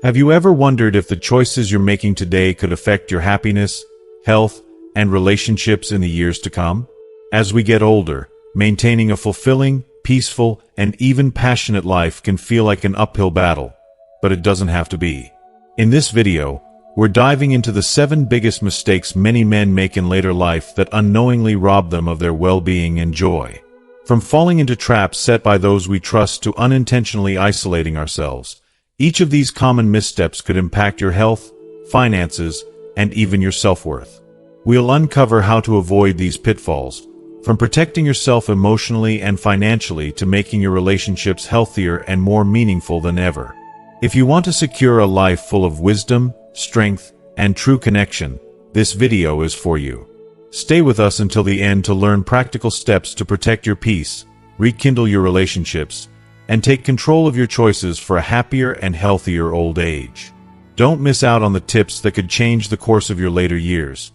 Have you ever wondered if the choices you're making today could affect your happiness, health, and relationships in the years to come? As we get older, maintaining a fulfilling, peaceful, and even passionate life can feel like an uphill battle, but it doesn't have to be. In this video, we're diving into the 7 biggest mistakes many men make in later life that unknowingly rob them of their well-being and joy. From falling into traps set by those we trust to unintentionally isolating ourselves, each of these common missteps could impact your health, finances, and even your self-worth. We'll uncover how to avoid these pitfalls, from protecting yourself emotionally and financially to making your relationships healthier and more meaningful than ever. If you want to secure a life full of wisdom, strength, and true connection, this video is for you. Stay with us until the end to learn practical steps to protect your peace, rekindle your relationships, and take control of your choices for a happier and healthier old age. Don't miss out on the tips that could change the course of your later years.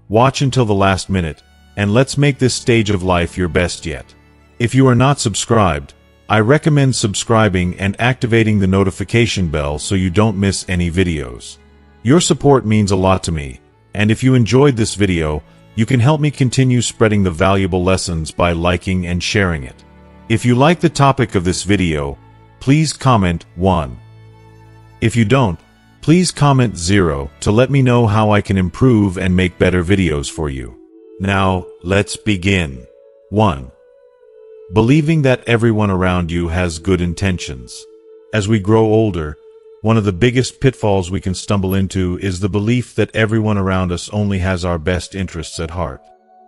Watch until the last minute, and let's make this stage of life your best yet. If you are not subscribed, I recommend subscribing and activating the notification bell so you don't miss any videos. Your support means a lot to me, and if you enjoyed this video, you can help me continue spreading the valuable lessons by liking and sharing it. If you like the topic of this video, please comment 1. If you don't, please comment 0 to let me know how I can improve and make better videos for you. Now, let's begin. 1. Believing that everyone around you has good intentions. As we grow older, one of the biggest pitfalls we can stumble into is the belief that everyone around us only has our best interests at heart.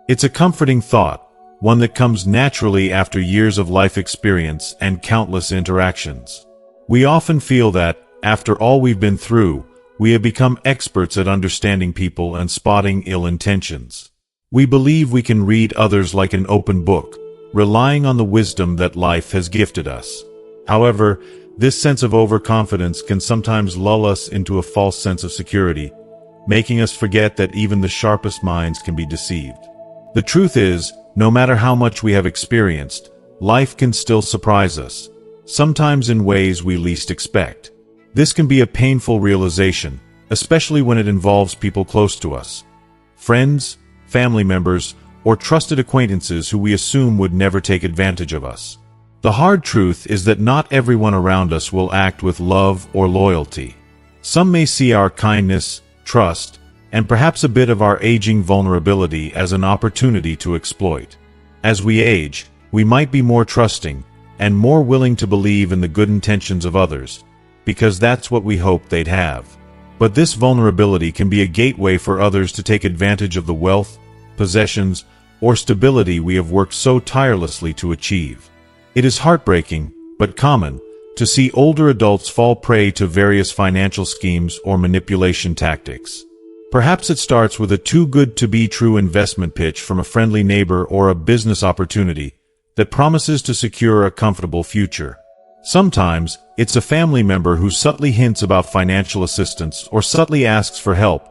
It's a comforting thought, one that comes naturally after years of life experience and countless interactions. We often feel that, after all we've been through, we have become experts at understanding people and spotting ill intentions. We believe we can read others like an open book, relying on the wisdom that life has gifted us. However, this sense of overconfidence can sometimes lull us into a false sense of security, making us forget that even the sharpest minds can be deceived. The truth is, no matter how much we have experienced, life can still surprise us, sometimes in ways we least expect. This can be a painful realization, especially when it involves people close to us. Friends, family members, or trusted acquaintances who we assume would never take advantage of us. The hard truth is that not everyone around us will act with love or loyalty. Some may see our kindness, trust, and perhaps a bit of our aging vulnerability as an opportunity to exploit. As we age, we might be more trusting and more willing to believe in the good intentions of others, because that's what we hope they'd have. But this vulnerability can be a gateway for others to take advantage of the wealth, possessions, or stability we have worked so tirelessly to achieve. It is heartbreaking, but common, to see older adults fall prey to various financial schemes or manipulation tactics. Perhaps it starts with a too-good-to-be-true investment pitch from a friendly neighbor or a business opportunity that promises to secure a comfortable future. Sometimes, it's a family member who subtly hints about financial assistance or subtly asks for help,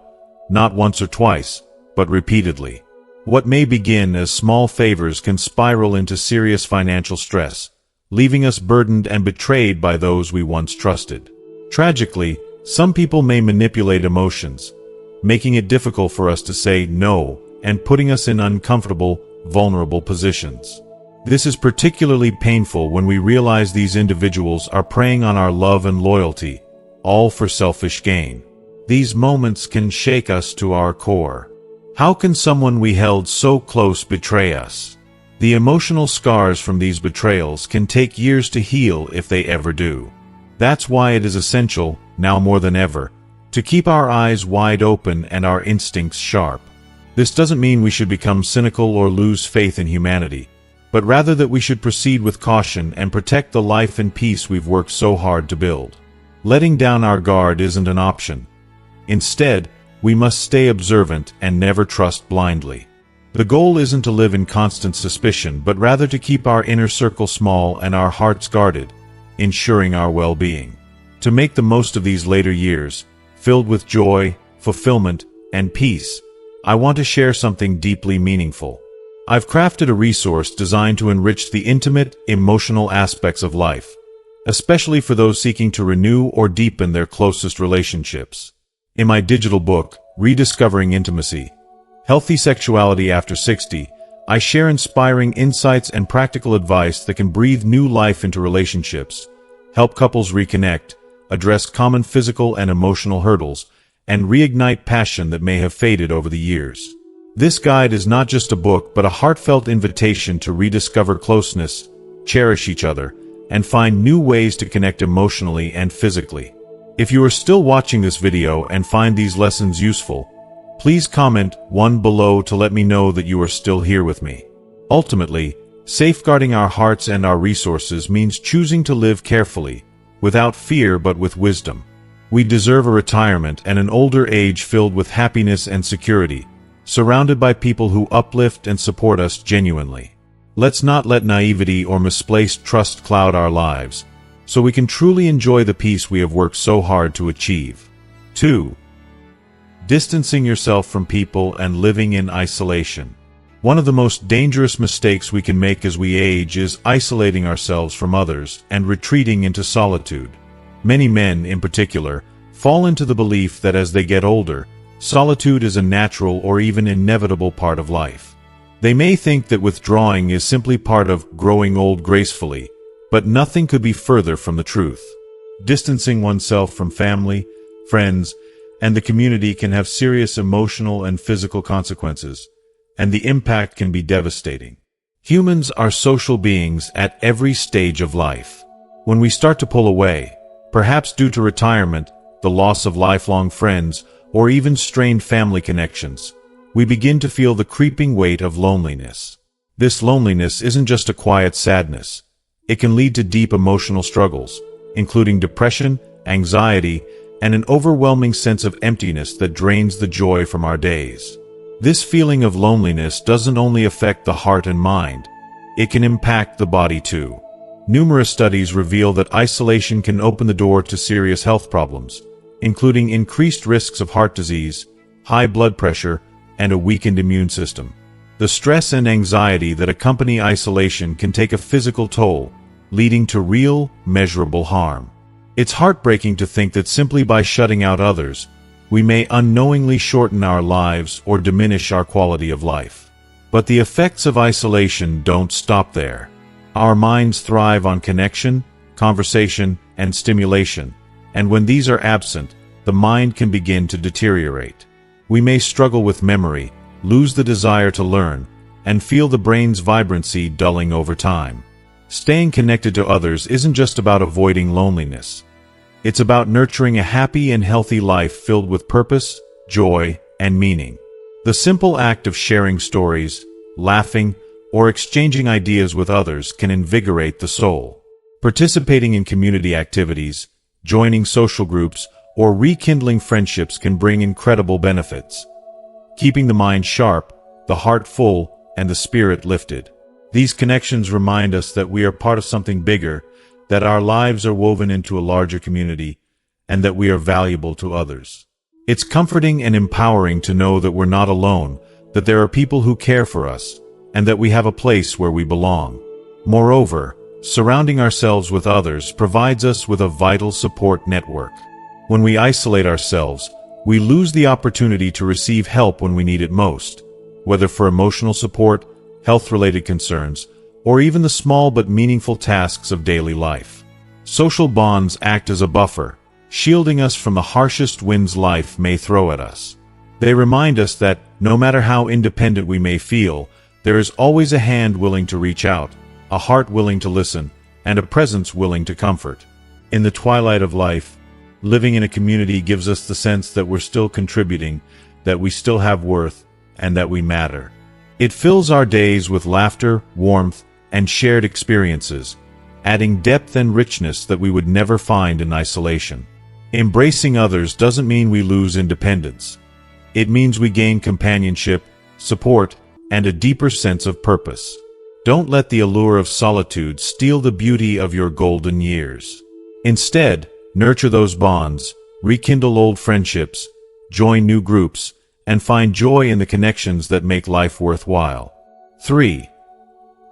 not once or twice, but repeatedly. What may begin as small favors can spiral into serious financial stress, leaving us burdened and betrayed by those we once trusted. Tragically, some people may manipulate emotions, making it difficult for us to say no and putting us in uncomfortable, vulnerable positions. This is particularly painful when we realize these individuals are preying on our love and loyalty, all for selfish gain. These moments can shake us to our core. How can someone we held so close betray us? The emotional scars from these betrayals can take years to heal if they ever do. That's why it is essential, now more than ever, to keep our eyes wide open and our instincts sharp. This doesn't mean we should become cynical or lose faith in humanity, but rather that we should proceed with caution and protect the life and peace we've worked so hard to build. Letting down our guard isn't an option. Instead, we must stay observant and never trust blindly. The goal isn't to live in constant suspicion, but rather to keep our inner circle small and our hearts guarded, ensuring our well-being. To make the most of these later years, filled with joy, fulfillment, and peace, I want to share something deeply meaningful. I've crafted a resource designed to enrich the intimate, emotional aspects of life, especially for those seeking to renew or deepen their closest relationships. In my digital book, Rediscovering Intimacy, Healthy Sexuality After 60, I share inspiring insights and practical advice that can breathe new life into relationships, help couples reconnect, address common physical and emotional hurdles, and reignite passion that may have faded over the years. This guide is not just a book, but a heartfelt invitation to rediscover closeness, cherish each other, and find new ways to connect emotionally and physically. If you are still watching this video and find these lessons useful, please comment 1 below to let me know that you are still here with me. Ultimately, safeguarding our hearts and our resources means choosing to live carefully, without fear but with wisdom. We deserve a retirement and an older age filled with happiness and security, surrounded by people who uplift and support us genuinely. Let's not let naivety or misplaced trust cloud our lives, so we can truly enjoy the peace we have worked so hard to achieve. 2. Distancing yourself from people and living in isolation. One of the most dangerous mistakes we can make as we age is isolating ourselves from others and retreating into solitude. Many men, in particular, fall into the belief that as they get older, solitude is a natural or even inevitable part of life. They may think that withdrawing is simply part of growing old gracefully, but nothing could be further from the truth. Distancing oneself from family, friends, and the community can have serious emotional and physical consequences, and the impact can be devastating. Humans are social beings at every stage of life. When we start to pull away, perhaps due to retirement, the loss of lifelong friends, or even strained family connections, we begin to feel the creeping weight of loneliness. This loneliness isn't just a quiet sadness. It can lead to deep emotional struggles, including depression, anxiety, and an overwhelming sense of emptiness that drains the joy from our days. This feeling of loneliness doesn't only affect the heart and mind, it can impact the body too. Numerous studies reveal that isolation can open the door to serious health problems, including increased risks of heart disease, high blood pressure, and a weakened immune system. The stress and anxiety that accompany isolation can take a physical toll, leading to real, measurable harm. It's heartbreaking to think that simply by shutting out others, we may unknowingly shorten our lives or diminish our quality of life. But the effects of isolation don't stop there. Our minds thrive on connection, conversation, and stimulation, and when these are absent, the mind can begin to deteriorate. We may struggle with memory, lose the desire to learn, and feel the brain's vibrancy dulling over time. Staying connected to others isn't just about avoiding loneliness. It's about nurturing a happy and healthy life filled with purpose, joy, and meaning. The simple act of sharing stories, laughing, or exchanging ideas with others can invigorate the soul. Participating in community activities, joining social groups, or rekindling friendships can bring incredible benefits. Keeping the mind sharp, the heart full, and the spirit lifted. These connections remind us that we are part of something bigger, that our lives are woven into a larger community, and that we are valuable to others. It's comforting and empowering to know that we're not alone, that there are people who care for us, and that we have a place where we belong. Moreover, surrounding ourselves with others provides us with a vital support network. When we isolate ourselves, we lose the opportunity to receive help when we need it most, whether for emotional support, health-related concerns, or even the small but meaningful tasks of daily life. Social bonds act as a buffer, shielding us from the harshest winds life may throw at us. They remind us that, no matter how independent we may feel, there is always a hand willing to reach out, a heart willing to listen, and a presence willing to comfort. In the twilight of life, living in a community gives us the sense that we're still contributing, that we still have worth, and that we matter. It fills our days with laughter, warmth, and shared experiences, adding depth and richness that we would never find in isolation. Embracing others doesn't mean we lose independence. It means we gain companionship, support, and a deeper sense of purpose. Don't let the allure of solitude steal the beauty of your golden years. Instead, nurture those bonds, rekindle old friendships, join new groups, and find joy in the connections that make life worthwhile. 3.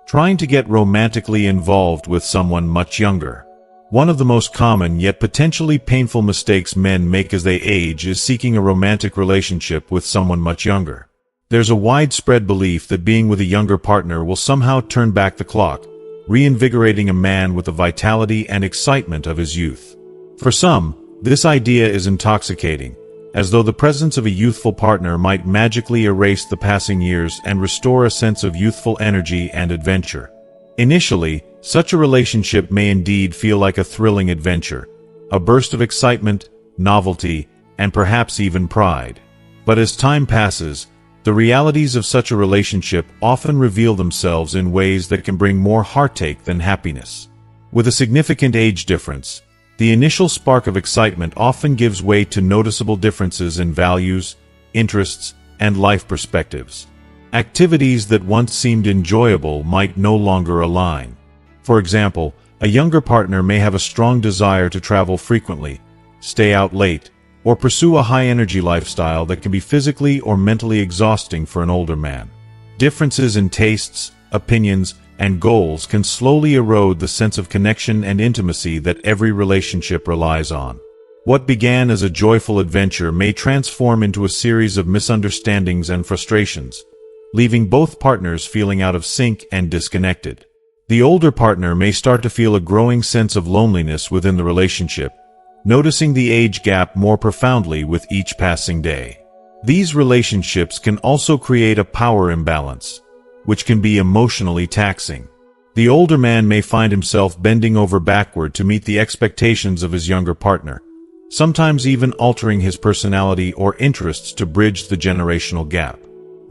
Trying to get romantically involved with someone much younger. One of the most common yet potentially painful mistakes men make as they age is seeking a romantic relationship with someone much younger. There's a widespread belief that being with a younger partner will somehow turn back the clock, reinvigorating a man with the vitality and excitement of his youth. For some, this idea is intoxicating, as though the presence of a youthful partner might magically erase the passing years and restore a sense of youthful energy and adventure. Initially, such a relationship may indeed feel like a thrilling adventure, a burst of excitement, novelty, and perhaps even pride. But as time passes, the realities of such a relationship often reveal themselves in ways that can bring more heartache than happiness. With a significant age difference, the initial spark of excitement often gives way to noticeable differences in values, interests, and life perspectives. Activities that once seemed enjoyable might no longer align. For example, a younger partner may have a strong desire to travel frequently, stay out late, or pursue a high-energy lifestyle that can be physically or mentally exhausting for an older man. Differences in tastes, opinions, and goals can slowly erode the sense of connection and intimacy that every relationship relies on. What began as a joyful adventure may transform into a series of misunderstandings and frustrations, leaving both partners feeling out of sync and disconnected. The older partner may start to feel a growing sense of loneliness within the relationship, noticing the age gap more profoundly with each passing day. These relationships can also create a power imbalance, which can be emotionally taxing. The older man may find himself bending over backward to meet the expectations of his younger partner, sometimes even altering his personality or interests to bridge the generational gap.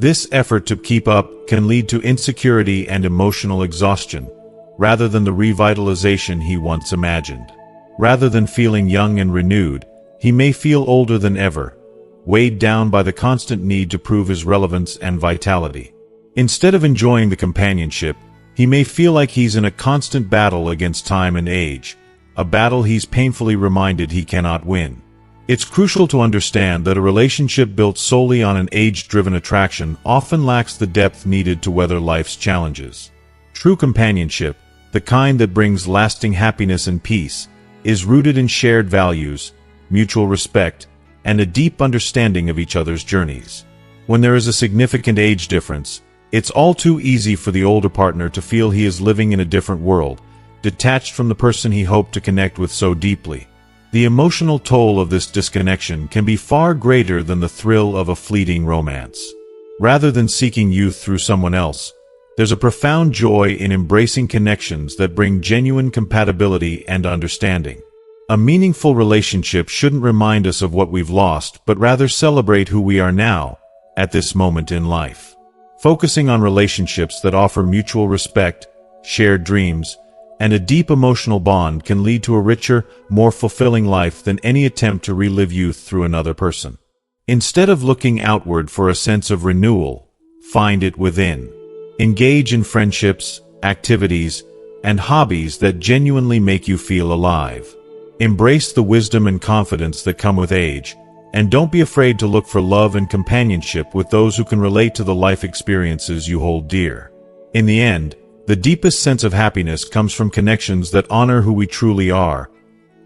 This effort to keep up can lead to insecurity and emotional exhaustion, rather than the revitalization he once imagined. Rather than feeling young and renewed, he may feel older than ever, weighed down by the constant need to prove his relevance and vitality. Instead of enjoying the companionship, he may feel like he's in a constant battle against time and age, a battle he's painfully reminded he cannot win. It's crucial to understand that a relationship built solely on an age-driven attraction often lacks the depth needed to weather life's challenges. True companionship, the kind that brings lasting happiness and peace, is rooted in shared values, mutual respect, and a deep understanding of each other's journeys. When there is a significant age difference, it's all too easy for the older partner to feel he is living in a different world, detached from the person he hoped to connect with so deeply. The emotional toll of this disconnection can be far greater than the thrill of a fleeting romance. Rather than seeking youth through someone else, there's a profound joy in embracing connections that bring genuine compatibility and understanding. A meaningful relationship shouldn't remind us of what we've lost, but rather celebrate who we are now, at this moment in life. Focusing on relationships that offer mutual respect, shared dreams, and a deep emotional bond can lead to a richer, more fulfilling life than any attempt to relive youth through another person. Instead of looking outward for a sense of renewal, find it within. Engage in friendships, activities, and hobbies that genuinely make you feel alive. Embrace the wisdom and confidence that come with age, and don't be afraid to look for love and companionship with those who can relate to the life experiences you hold dear. In the end, the deepest sense of happiness comes from connections that honor who we truly are,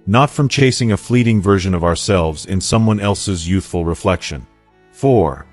not from chasing a fleeting version of ourselves in someone else's youthful reflection. 4.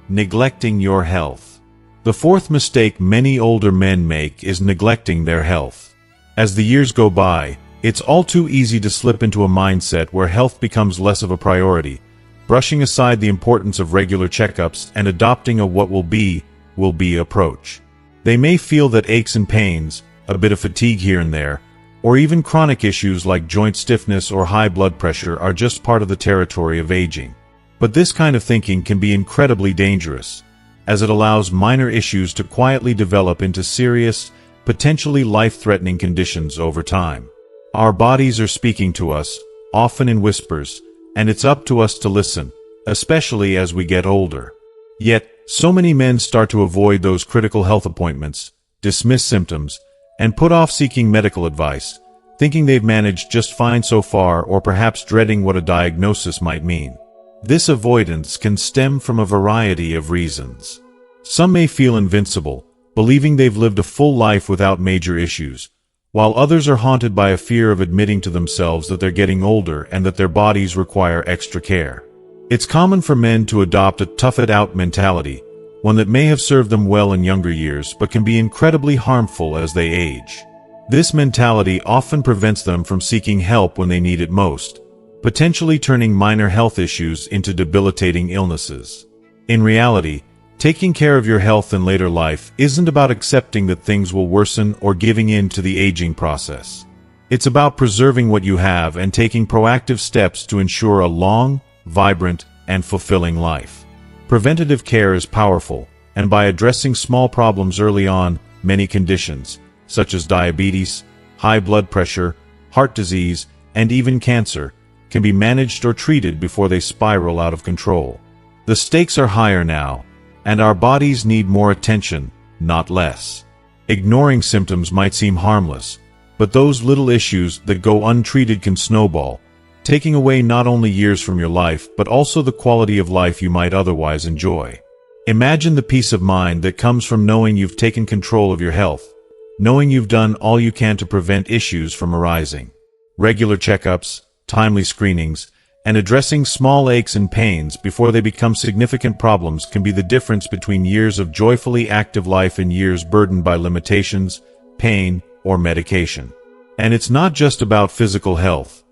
Neglecting your health. The fourth mistake many older men make is neglecting their health. As the years go by, it's all too easy to slip into a mindset where health becomes less of a priority, brushing aside the importance of regular checkups and adopting a what will be approach. They may feel that aches and pains, a bit of fatigue here and there, or even chronic issues like joint stiffness or high blood pressure are just part of the territory of aging. But this kind of thinking can be incredibly dangerous, as it allows minor issues to quietly develop into serious, potentially life-threatening conditions over time. Our bodies are speaking to us, often in whispers, and it's up to us to listen, especially as we get older. Yet, so many men start to avoid those critical health appointments, dismiss symptoms, and put off seeking medical advice, thinking they've managed just fine so far or perhaps dreading what a diagnosis might mean. This avoidance can stem from a variety of reasons. Some may feel invincible, believing they've lived a full life without major issues, while others are haunted by a fear of admitting to themselves that they're getting older and that their bodies require extra care. It's common for men to adopt a tough-it-out mentality, one that may have served them well in younger years but can be incredibly harmful as they age. This mentality often prevents them from seeking help when they need it most, potentially turning minor health issues into debilitating illnesses. In reality, taking care of your health in later life isn't about accepting that things will worsen or giving in to the aging process. It's about preserving what you have and taking proactive steps to ensure a long, vibrant, and fulfilling life. Preventative care is powerful, and by addressing small problems early on, many conditions, such as diabetes, high blood pressure, heart disease, and even cancer, can be managed or treated before they spiral out of control. The stakes are higher now, and our bodies need more attention, not less. Ignoring symptoms might seem harmless, but those little issues that go untreated can snowball, taking away not only years from your life but also the quality of life you might otherwise enjoy. Imagine the peace of mind that comes from knowing you've taken control of your health, knowing you've done all you can to prevent issues from arising. Regular checkups, timely screenings, and addressing small aches and pains before they become significant problems can be the difference between years of joyfully active life and years burdened by limitations, pain, or medication. And it's not just about physical health.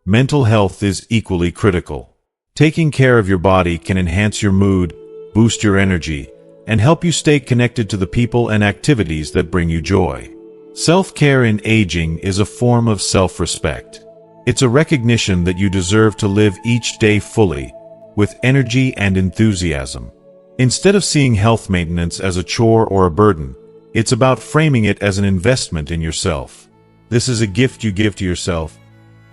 Mental health is equally critical. Taking care of your body can enhance your mood, boost your energy, and help you stay connected to the people and activities that bring you joy. Self-care in aging is a form of self-respect. It's a recognition that you deserve to live each day fully, with energy and enthusiasm. Instead of seeing health maintenance as a chore or a burden, it's about framing it as an investment in yourself. This is a gift you give to yourself,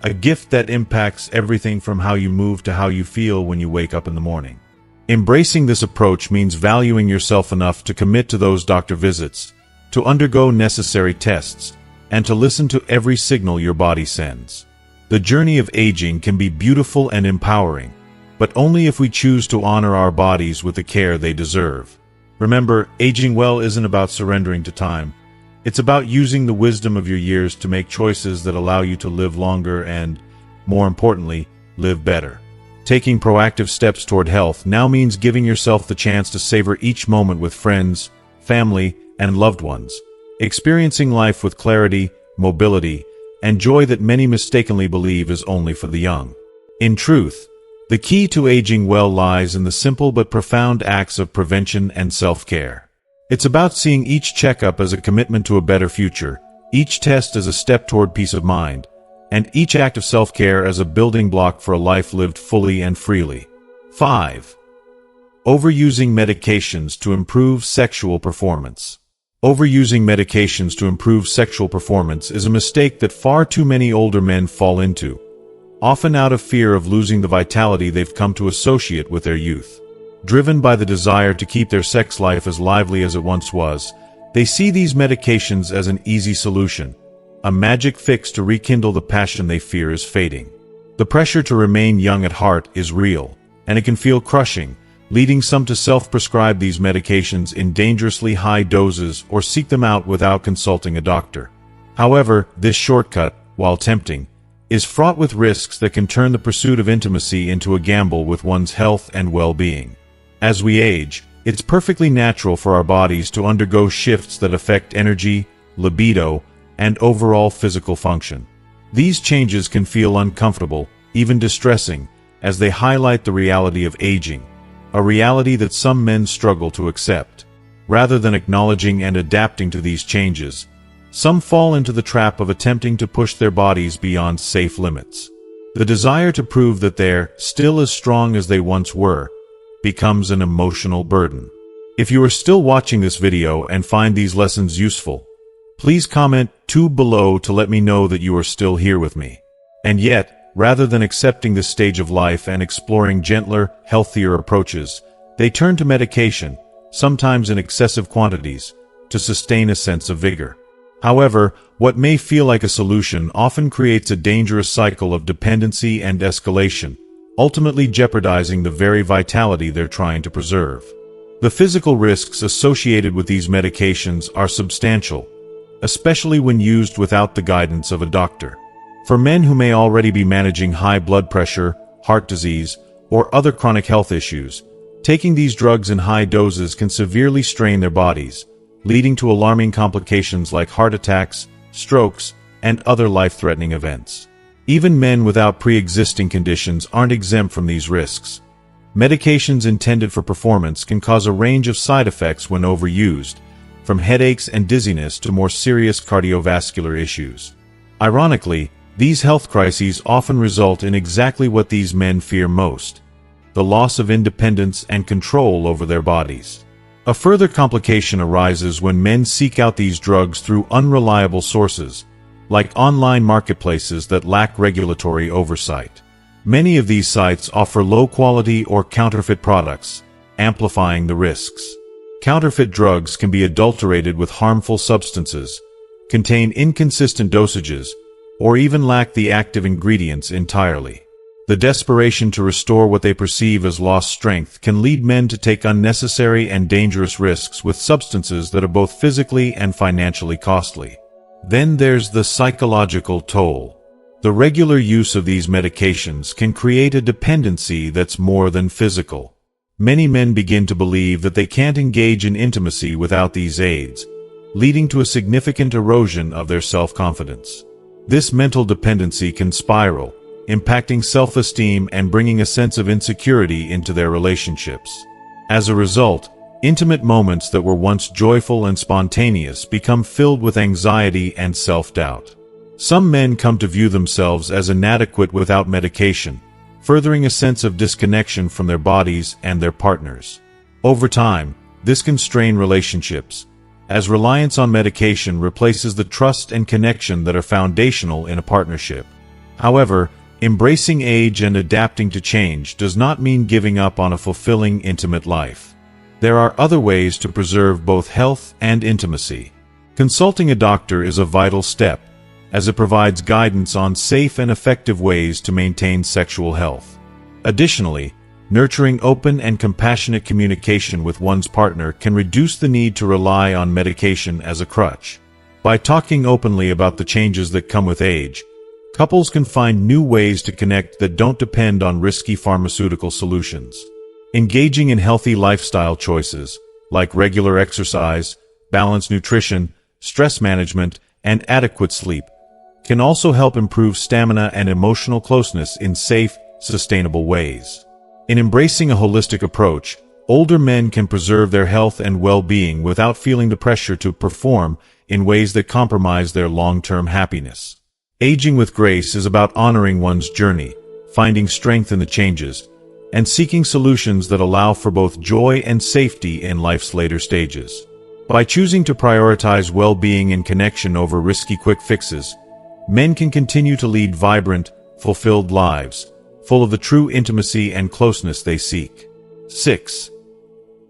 a gift that impacts everything from how you move to how you feel when you wake up in the morning. Embracing this approach means valuing yourself enough to commit to those doctor visits, to undergo necessary tests, and to listen to every signal your body sends. The journey of aging can be beautiful and empowering, but only if we choose to honor our bodies with the care they deserve. Remember, aging well isn't about surrendering to time. It's about using the wisdom of your years to make choices that allow you to live longer and, more importantly, live better. Taking proactive steps toward health now means giving yourself the chance to savor each moment with friends, family, and loved ones, experiencing life with clarity, mobility, and joy that many mistakenly believe is only for the young. In truth, the key to aging well lies in the simple but profound acts of prevention and self-care. It's about seeing each checkup as a commitment to a better future, each test as a step toward peace of mind, and each act of self-care as a building block for a life lived fully and freely. 5. Overusing medications to improve sexual performance. Overusing medications to improve sexual performance is a mistake that far too many older men fall into, often out of fear of losing the vitality they've come to associate with their youth. Driven by the desire to keep their sex life as lively as it once was, they see these medications as an easy solution, a magic fix to rekindle the passion they fear is fading. The pressure to remain young at heart is real, and it can feel crushing, leading some to self-prescribe these medications in dangerously high doses or seek them out without consulting a doctor. However, this shortcut, while tempting, is fraught with risks that can turn the pursuit of intimacy into a gamble with one's health and well-being. As we age, it's perfectly natural for our bodies to undergo shifts that affect energy, libido, and overall physical function. These changes can feel uncomfortable, even distressing, as they highlight the reality of aging, a reality that some men struggle to accept. Rather than acknowledging and adapting to these changes, some fall into the trap of attempting to push their bodies beyond safe limits. The desire to prove that they're still as strong as they once were becomes an emotional burden. If you are still watching this video and find these lessons useful, please comment 2 below to let me know that you are still here with me. And yet, rather than accepting this stage of life and exploring gentler, healthier approaches, they turn to medication, sometimes in excessive quantities, to sustain a sense of vigor. However, what may feel like a solution often creates a dangerous cycle of dependency and escalation, ultimately jeopardizing the very vitality they're trying to preserve. The physical risks associated with these medications are substantial, especially when used without the guidance of a doctor. For men who may already be managing high blood pressure, heart disease, or other chronic health issues, taking these drugs in high doses can severely strain their bodies, leading to alarming complications like heart attacks, strokes, and other life-threatening events. Even men without pre-existing conditions aren't exempt from these risks. Medications intended for performance can cause a range of side effects when overused, from headaches and dizziness to more serious cardiovascular issues. Ironically, these health crises often result in exactly what these men fear most: the loss of independence and control over their bodies. A further complication arises when men seek out these drugs through unreliable sources, like online marketplaces that lack regulatory oversight. Many of these sites offer low-quality or counterfeit products, amplifying the risks. Counterfeit drugs can be adulterated with harmful substances, contain inconsistent dosages, or even lack the active ingredients entirely. The desperation to restore what they perceive as lost strength can lead men to take unnecessary and dangerous risks with substances that are both physically and financially costly. Then there's the psychological toll. The regular use of these medications can create a dependency that's more than physical. Many men begin to believe that they can't engage in intimacy without these aids, leading to a significant erosion of their self-confidence. This mental dependency can spiral, impacting self-esteem and bringing a sense of insecurity into their relationships. As a result, intimate moments that were once joyful and spontaneous become filled with anxiety and self-doubt. Some men come to view themselves as inadequate without medication, furthering a sense of disconnection from their bodies and their partners. Over time, this can strain relationships, as reliance on medication replaces the trust and connection that are foundational in a partnership. However, embracing age and adapting to change does not mean giving up on a fulfilling, intimate life. There are other ways to preserve both health and intimacy. Consulting a doctor is a vital step, as it provides guidance on safe and effective ways to maintain sexual health. Additionally, nurturing open and compassionate communication with one's partner can reduce the need to rely on medication as a crutch. By talking openly about the changes that come with age, couples can find new ways to connect that don't depend on risky pharmaceutical solutions. Engaging in healthy lifestyle choices, like regular exercise, balanced nutrition, stress management, and adequate sleep, can also help improve stamina and emotional closeness in safe, sustainable ways. In embracing a holistic approach, older men can preserve their health and well-being without feeling the pressure to perform in ways that compromise their long-term happiness. Aging with grace is about honoring one's journey, finding strength in the changes, and seeking solutions that allow for both joy and safety in life's later stages. By choosing to prioritize well-being and connection over risky quick fixes, men can continue to lead vibrant, fulfilled lives, full of the true intimacy and closeness they seek. 6.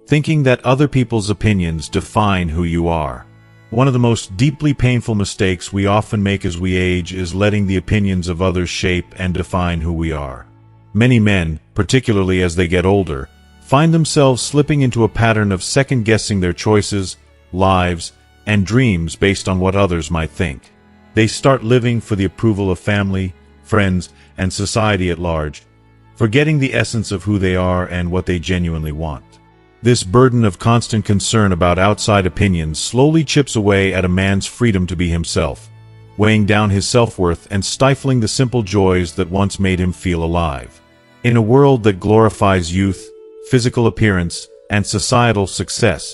Thinking that other people's opinions define who you are. One of the most deeply painful mistakes we often make as we age is letting the opinions of others shape and define who we are. Many men, particularly as they get older, find themselves slipping into a pattern of second-guessing their choices, lives, and dreams based on what others might think. They start living for the approval of family, friends, and society at large, forgetting the essence of who they are and what they genuinely want. This burden of constant concern about outside opinions slowly chips away at a man's freedom to be himself, weighing down his self-worth and stifling the simple joys that once made him feel alive. In a world that glorifies youth, physical appearance, and societal success,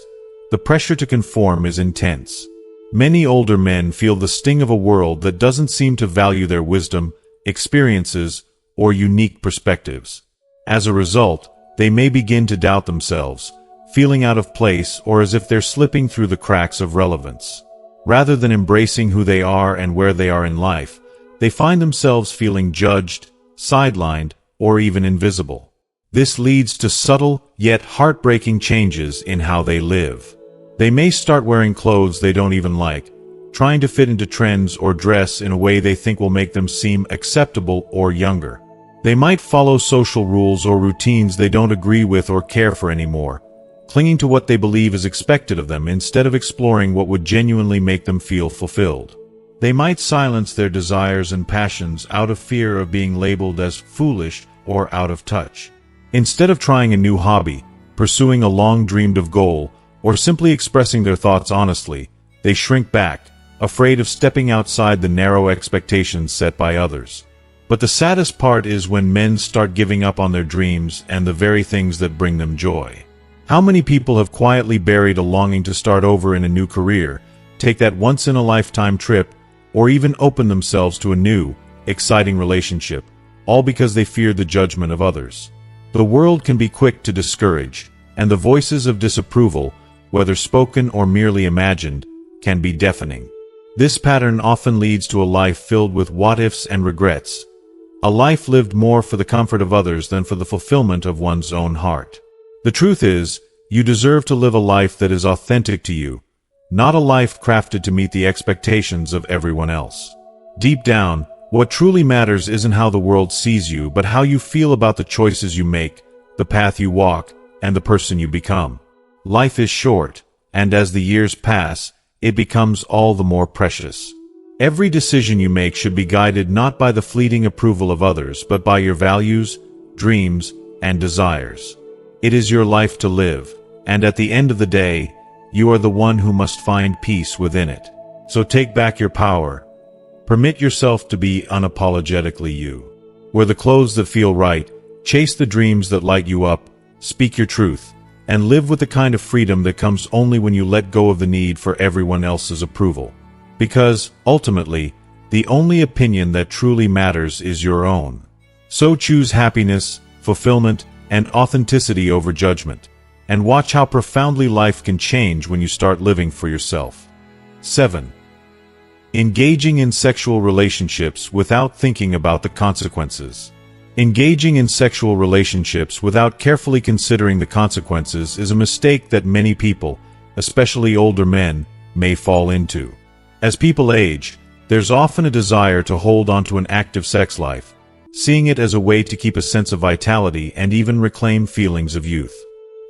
the pressure to conform is intense. Many older men feel the sting of a world that doesn't seem to value their wisdom, experiences, or unique perspectives. As a result, they may begin to doubt themselves, feeling out of place or as if they're slipping through the cracks of relevance. Rather than embracing who they are and where they are in life, they find themselves feeling judged, sidelined, or even invisible. This leads to subtle, yet heartbreaking changes in how they live. They may start wearing clothes they don't even like, trying to fit into trends or dress in a way they think will make them seem acceptable or younger. They might follow social rules or routines they don't agree with or care for anymore, clinging to what they believe is expected of them instead of exploring what would genuinely make them feel fulfilled. They might silence their desires and passions out of fear of being labeled as foolish or out of touch. Instead of trying a new hobby, pursuing a long-dreamed-of goal, or simply expressing their thoughts honestly, they shrink back, afraid of stepping outside the narrow expectations set by others. But the saddest part is when men start giving up on their dreams and the very things that bring them joy. How many people have quietly buried a longing to start over in a new career, take that once-in-a-lifetime trip, or even open themselves to a new, exciting relationship, all because they feared the judgment of others? The world can be quick to discourage, and the voices of disapproval, whether spoken or merely imagined, can be deafening. This pattern often leads to a life filled with what-ifs and regrets, a life lived more for the comfort of others than for the fulfillment of one's own heart. The truth is, you deserve to live a life that is authentic to you, not a life crafted to meet the expectations of everyone else. Deep down, what truly matters isn't how the world sees you, but how you feel about the choices you make, the path you walk, and the person you become. Life is short, and as the years pass, it becomes all the more precious. Every decision you make should be guided not by the fleeting approval of others, but by your values, dreams, and desires. It is your life to live, and at the end of the day, you are the one who must find peace within it. So take back your power. Permit yourself to be unapologetically you. Wear the clothes that feel right, chase the dreams that light you up, speak your truth, and live with the kind of freedom that comes only when you let go of the need for everyone else's approval. Because, ultimately, the only opinion that truly matters is your own. So choose happiness, fulfillment, and authenticity over judgment, and watch how profoundly life can change when you start living for yourself. 7. Engaging in sexual relationships without thinking about the consequences. Engaging in sexual relationships without carefully considering the consequences is a mistake that many people, especially older men, may fall into. As people age, there's often a desire to hold onto an active sex life, seeing it as a way to keep a sense of vitality and even reclaim feelings of youth.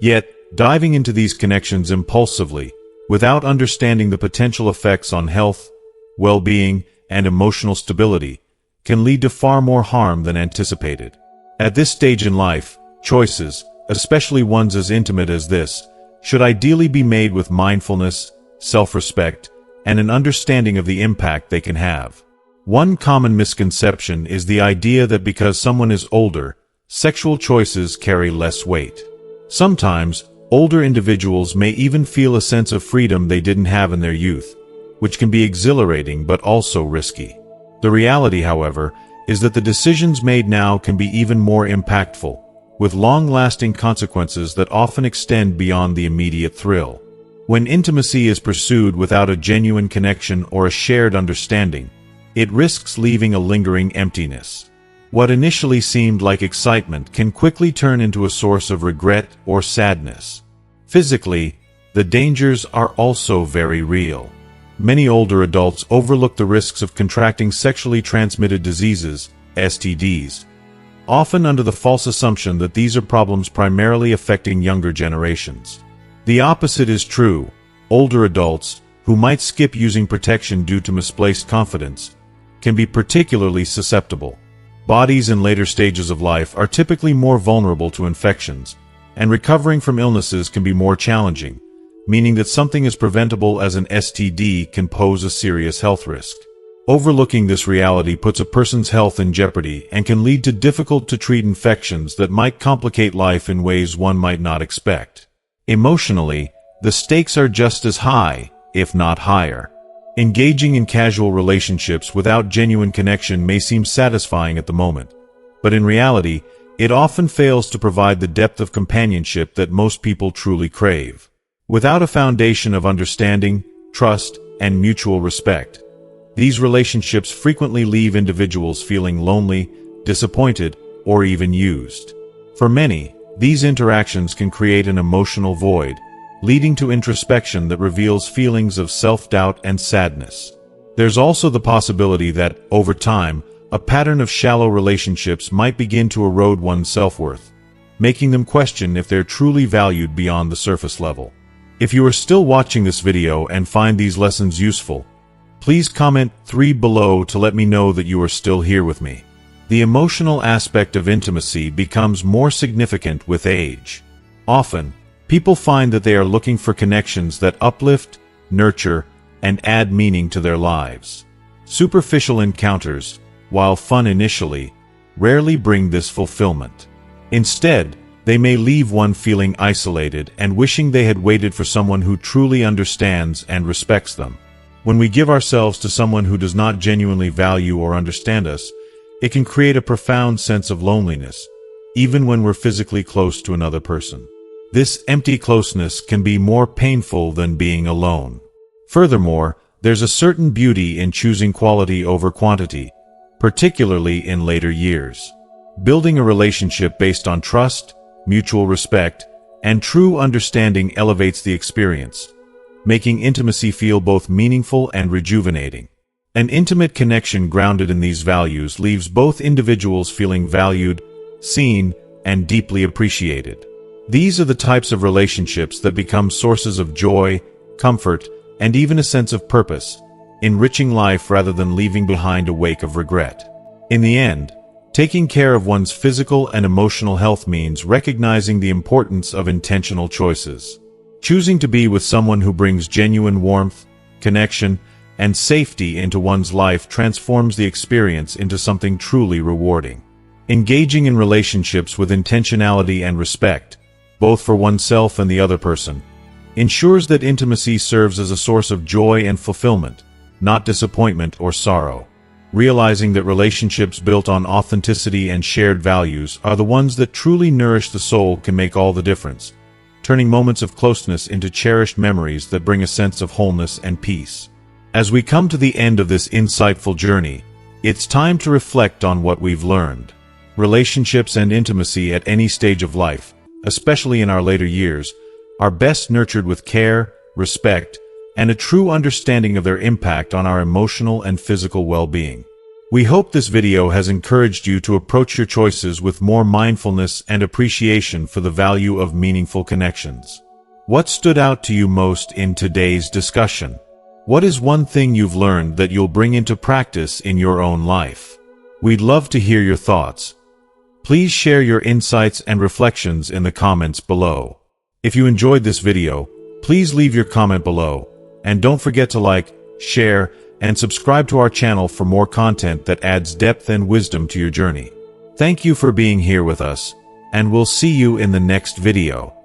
Yet, diving into these connections impulsively, without understanding the potential effects on health, well-being, and emotional stability, can lead to far more harm than anticipated. At this stage in life, choices, especially ones as intimate as this, should ideally be made with mindfulness, self-respect, and an understanding of the impact they can have. One common misconception is the idea that because someone is older, sexual choices carry less weight. Sometimes, older individuals may even feel a sense of freedom they didn't have in their youth, which can be exhilarating but also risky. The reality, however, is that the decisions made now can be even more impactful, with long-lasting consequences that often extend beyond the immediate thrill. When intimacy is pursued without a genuine connection or a shared understanding, it risks leaving a lingering emptiness. What initially seemed like excitement can quickly turn into a source of regret or sadness. Physically, the dangers are also very real. Many older adults overlook the risks of contracting sexually transmitted diseases, STDs, often under the false assumption that these are problems primarily affecting younger generations. The opposite is true. Older adults, who might skip using protection due to misplaced confidence, can be particularly susceptible. Bodies in later stages of life are typically more vulnerable to infections, and recovering from illnesses can be more challenging, meaning that something as preventable as an STD can pose a serious health risk. Overlooking this reality puts a person's health in jeopardy and can lead to difficult-to-treat infections that might complicate life in ways one might not expect. Emotionally, the stakes are just as high, if not higher. Engaging in casual relationships without genuine connection may seem satisfying at the moment, but in reality, it often fails to provide the depth of companionship that most people truly crave. Without a foundation of understanding, trust, and mutual respect, these relationships frequently leave individuals feeling lonely, disappointed, or even used. For many, these interactions can create an emotional void, leading to introspection that reveals feelings of self-doubt and sadness. There's also the possibility that, over time, a pattern of shallow relationships might begin to erode one's self-worth, making them question if they're truly valued beyond the surface level. If you are still watching this video and find these lessons useful, please comment 3 below to let me know that you are still here with me. The emotional aspect of intimacy becomes more significant with age. Often, people find that they are looking for connections that uplift, nurture, and add meaning to their lives. Superficial encounters, while fun initially, rarely bring this fulfillment. Instead, they may leave one feeling isolated and wishing they had waited for someone who truly understands and respects them. When we give ourselves to someone who does not genuinely value or understand us, it can create a profound sense of loneliness, even when we're physically close to another person. This empty closeness can be more painful than being alone. Furthermore, there's a certain beauty in choosing quality over quantity, particularly in later years. Building a relationship based on trust, mutual respect, and true understanding elevates the experience, making intimacy feel both meaningful and rejuvenating. An intimate connection grounded in these values leaves both individuals feeling valued, seen, and deeply appreciated. These are the types of relationships that become sources of joy, comfort, and even a sense of purpose, enriching life rather than leaving behind a wake of regret. In the end, taking care of one's physical and emotional health means recognizing the importance of intentional choices. Choosing to be with someone who brings genuine warmth, connection, and safety into one's life transforms the experience into something truly rewarding. Engaging in relationships with intentionality and respect, both for oneself and the other person, ensures that intimacy serves as a source of joy and fulfillment, not disappointment or sorrow. Realizing that relationships built on authenticity and shared values are the ones that truly nourish the soul can make all the difference, turning moments of closeness into cherished memories that bring a sense of wholeness and peace. As we come to the end of this insightful journey, it's time to reflect on what we've learned. Relationships and intimacy at any stage of life, especially in our later years, are best nurtured with care, respect, and a true understanding of their impact on our emotional and physical well-being. We hope this video has encouraged you to approach your choices with more mindfulness and appreciation for the value of meaningful connections. What stood out to you most in today's discussion? What is one thing you've learned that you'll bring into practice in your own life? We'd love to hear your thoughts. Please share your insights and reflections in the comments below. If you enjoyed this video, please leave your comment below, and don't forget to like, share, and subscribe to our channel for more content that adds depth and wisdom to your journey. Thank you for being here with us, and we'll see you in the next video.